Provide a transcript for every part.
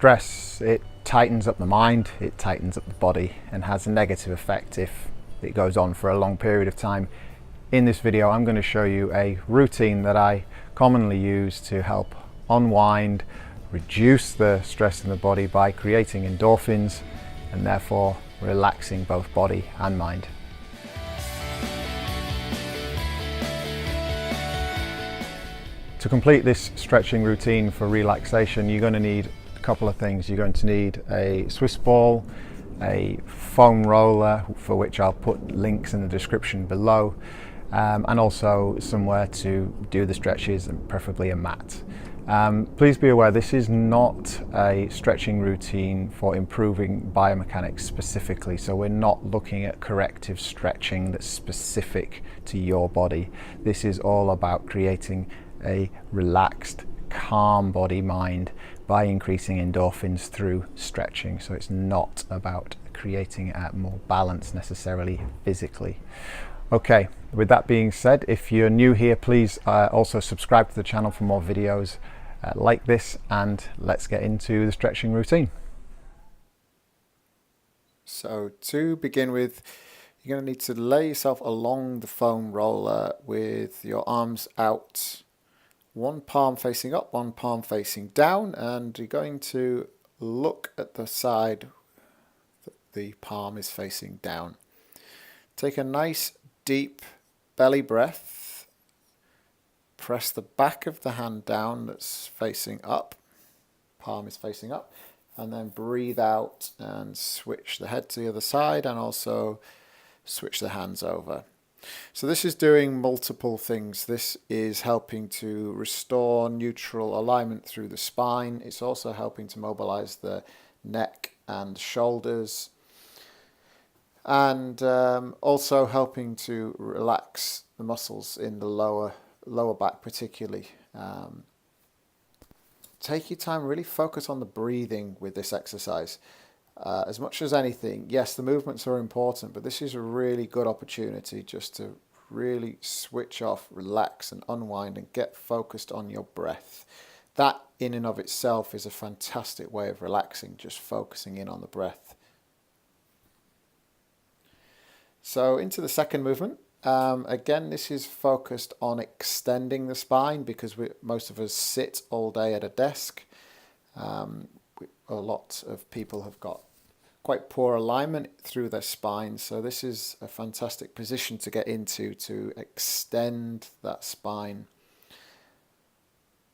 Stress, it tightens up the mind, it tightens up the body, and has a negative effect if it goes on for a long period of time. In this video, I'm going to show you a routine that I commonly use to help unwind, reduce the stress in the body by creating endorphins and therefore relaxing both body and mind. To complete this stretching routine for relaxation, you're going to need a couple of things. You're going to need a Swiss ball, a foam roller, for which I'll put links in the description below, and also somewhere to do the stretches, and preferably a mat. Please be aware, this is not a stretching routine for improving biomechanics specifically, so we're not looking at corrective stretching that's specific to your body. This is all about creating a relaxed, calm body-mind by increasing endorphins through stretching. So it's not about creating more balance necessarily physically. Okay, with that being said, if you're new here, please also subscribe to the channel for more videos like this, and let's get into the stretching routine. So to begin with, you're going to need to lay yourself along the foam roller with your arms out, one palm facing up, one palm facing down, and you're going to look at the side that the palm is facing down. Take a nice deep belly breath, press the back of the hand down that's facing up, palm is facing up, and then breathe out and switch the head to the other side and also switch the hands over. So this is doing multiple things. This is helping to restore neutral alignment through the spine. It's also helping to mobilize the neck and shoulders, and also helping to relax the muscles in the lower back particularly. Take your time, really focus on the breathing with this exercise. As much as anything, yes, the movements are important, but this is a really good opportunity just to really switch off, relax and unwind and get focused on your breath. That in and of itself is a fantastic way of relaxing, just focusing in on the breath. So into the second movement. Again, this is focused on extending the spine because most of us sit all day at a desk. A lot of people have got quite poor alignment through their spine, so this is a fantastic position to get into to extend that spine.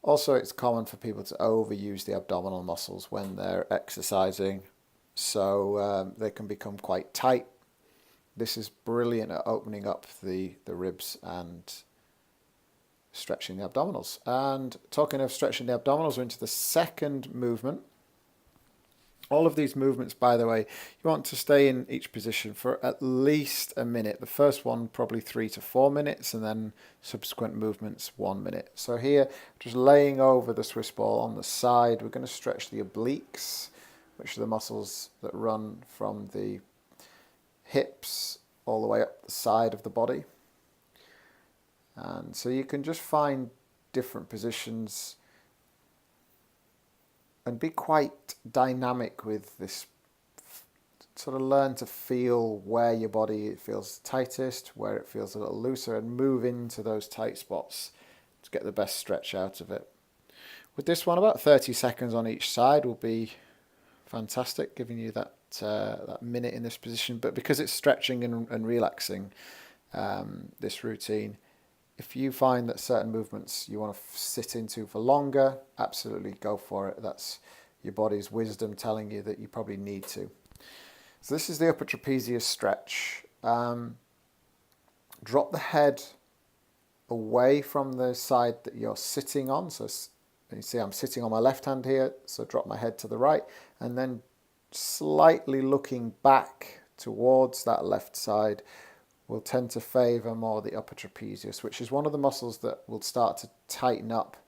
Also, it's common for people to overuse the abdominal muscles when they're exercising, so they can become quite tight. This is brilliant at opening up the ribs and stretching the abdominals. And talking of stretching the abdominals, we're into the second movement. All of these movements, by the way, you want to stay in each position for at least a minute. The first one probably 3 to 4 minutes, and then subsequent movements 1 minute. So here, just laying over the Swiss ball on the side, we're going to stretch the obliques, which are the muscles that run from the hips all the way up the side of the body. And so you can just find different positions and be quite dynamic with this. Sort of learn to feel where your body feels tightest, where it feels a little looser, and move into those tight spots to get the best stretch out of it. With this one, about 30 seconds on each side will be fantastic, giving you that minute in this position. But because it's stretching and relaxing, this routine, if you find that certain movements you want to sit into for longer, absolutely go for it. That's your body's wisdom telling you that you probably need to. So this is the upper trapezius stretch. Drop the head away from the side that you're sitting on. So you see I'm sitting on my left hand here, so drop my head to the right, and then slightly looking back towards that left side will tend to favour more the upper trapezius, which is one of the muscles that will start to tighten up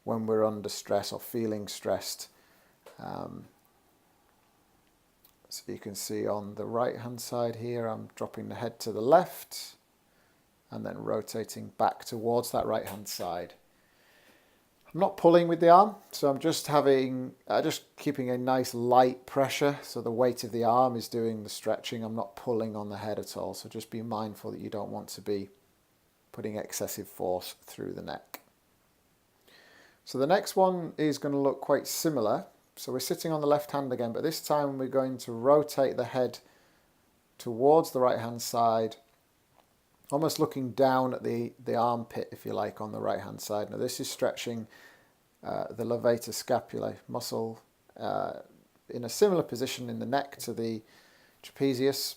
when we're under stress or feeling stressed. So you can see on the right hand side here, I'm dropping the head to the left and then rotating back towards that right hand side. I'm not pulling with the arm, so I'm just having, just keeping a nice light pressure, so the weight of the arm is doing the stretching. I'm not pulling on the head at all, so just be mindful that you don't want to be putting excessive force through the neck. So the next one is going to look quite similar. So we're sitting on the left hand again, but this time we're going to rotate the head towards the right hand side, almost looking down at the armpit, if you like, on the right hand side. Now this is stretching the levator scapulae muscle in a similar position in the neck to the trapezius,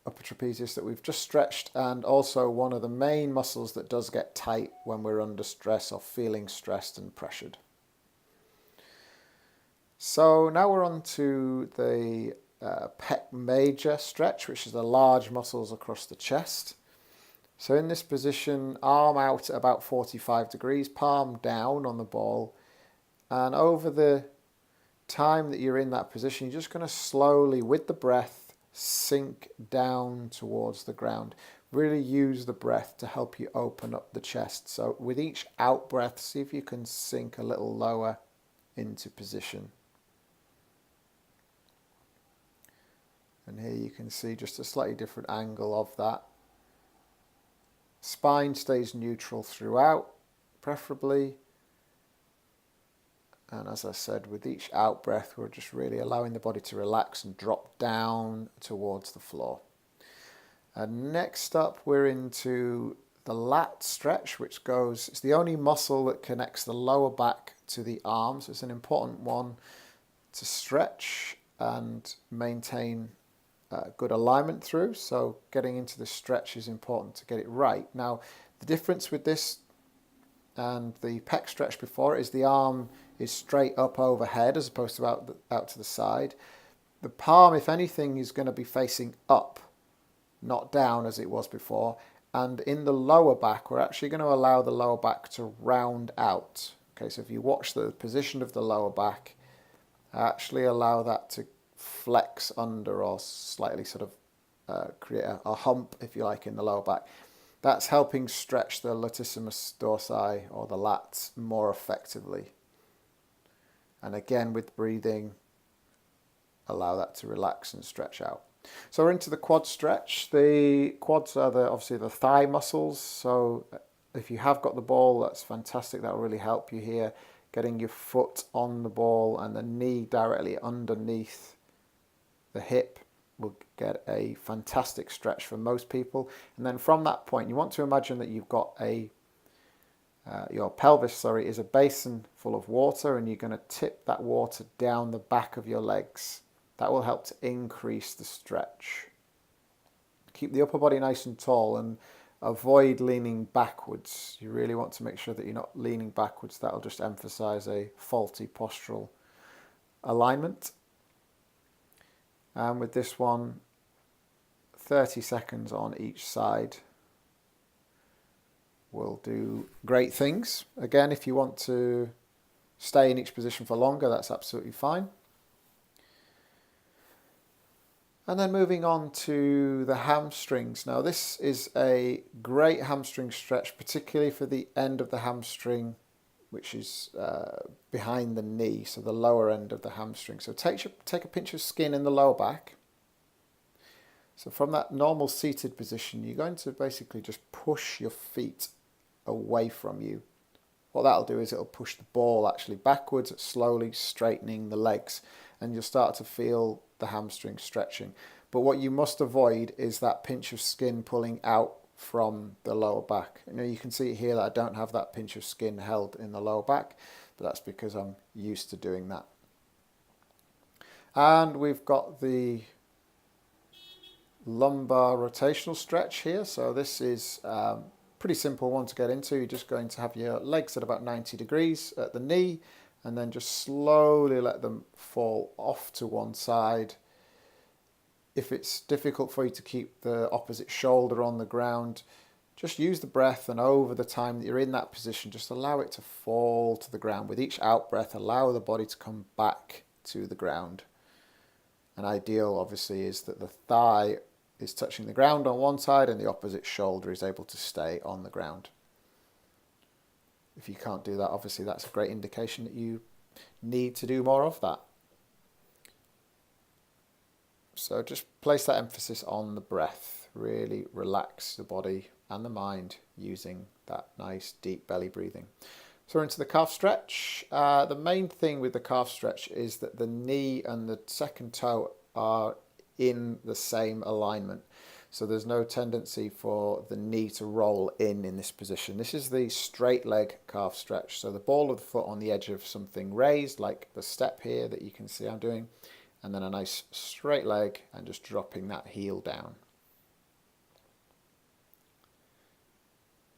upper trapezius that we've just stretched, and also one of the main muscles that does get tight when we're under stress or feeling stressed and pressured. So now we're on to the pec major stretch, which is the large muscles across the chest. So in this position, arm out at about 45 degrees, palm down on the ball, and over the time that you're in that position, you're just going to slowly, with the breath, sink down towards the ground. Really use the breath to help you open up the chest. So with each out breath, see if you can sink a little lower into position. And here you can see just a slightly different angle of that. Spine stays neutral throughout, preferably. And as I said, with each out breath, we're just really allowing the body to relax and drop down towards the floor. And next up, we're into the lat stretch, which goes, it's the only muscle that connects the lower back to the arms. It's an important one to stretch and maintain good alignment through. So getting into the stretch is important to get it right. Now, the difference with this and the pec stretch before it is the arm is straight up overhead as opposed to out to the side. The palm, if anything, is going to be facing up, not down as it was before. And in the lower back, we're actually going to allow the lower back to round out. Okay, so if you watch the position of the lower back, actually allow that to flex under or slightly sort of create a hump, if you like, in the lower back. That's helping stretch the latissimus dorsi or the lats more effectively. And again, with breathing, allow that to relax and stretch out. So we're into the quad stretch. The quads are obviously the thigh muscles. So if you have got the ball, that's fantastic. That will really help you here. Getting your foot on the ball and the knee directly underneath the hip will get a fantastic stretch for most people. And then from that point, you want to imagine that you've got your pelvis, is a basin full of water, and you're going to tip that water down the back of your legs. That will help to increase the stretch. Keep the upper body nice and tall and avoid leaning backwards. You really want to make sure that you're not leaning backwards. That'll just emphasize a faulty postural alignment. And with this one, 30 seconds on each side will do great things. Again, if you want to stay in each position for longer, that's absolutely fine. And then moving on to the hamstrings. Now this is a great hamstring stretch, particularly for the end of the hamstring, which is behind the knee, so the lower end of the hamstring. So take a pinch of skin in the lower back. So from that normal seated position, you're going to basically just push your feet away from you. What that'll do is it'll push the ball actually backwards, slowly straightening the legs, and you'll start to feel the hamstring stretching. But what you must avoid is that pinch of skin pulling out from the lower back. You can see here that I don't have that pinch of skin held in the lower back, but that's because I'm used to doing that. And we've got the lumbar rotational stretch here. So this is pretty simple one to get into. You're just going to have your legs at about 90 degrees at the knee, and then just slowly let them fall off to one side. If it's difficult for you to keep the opposite shoulder on the ground, just use the breath, and over the time that you're in that position, just allow it to fall to the ground. With each out breath, allow the body to come back to the ground. An ideal, obviously, is that the thigh is touching the ground on one side and the opposite shoulder is able to stay on the ground. If you can't do that, obviously that's a great indication that you need to do more of that. So just place that emphasis on the breath. Really relax the body and the mind using that nice deep belly breathing. So we're into the calf stretch. The main thing with the calf stretch is that the knee and the second toe are in the same alignment. So there's no tendency for the knee to roll in this position. This is the straight leg calf stretch. So the ball of the foot on the edge of something raised, like the step here that you can see I'm doing, and then a nice straight leg and just dropping that heel down.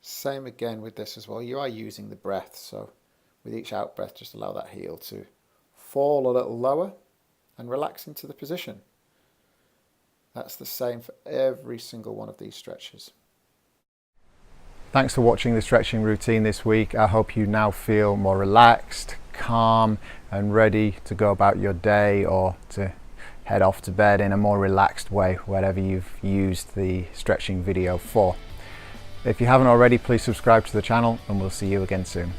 Same again with this as well. You are using the breath, so with each out breath, just allow that heel to fall a little lower and relax into the position. That's the same for every single one of these stretches. Thanks for watching the stretching routine this week. I hope you now feel more relaxed, calm, and ready to go about your day or to head off to bed in a more relaxed way, whatever you've used the stretching video for. If you haven't already, please subscribe to the channel and we'll see you again soon.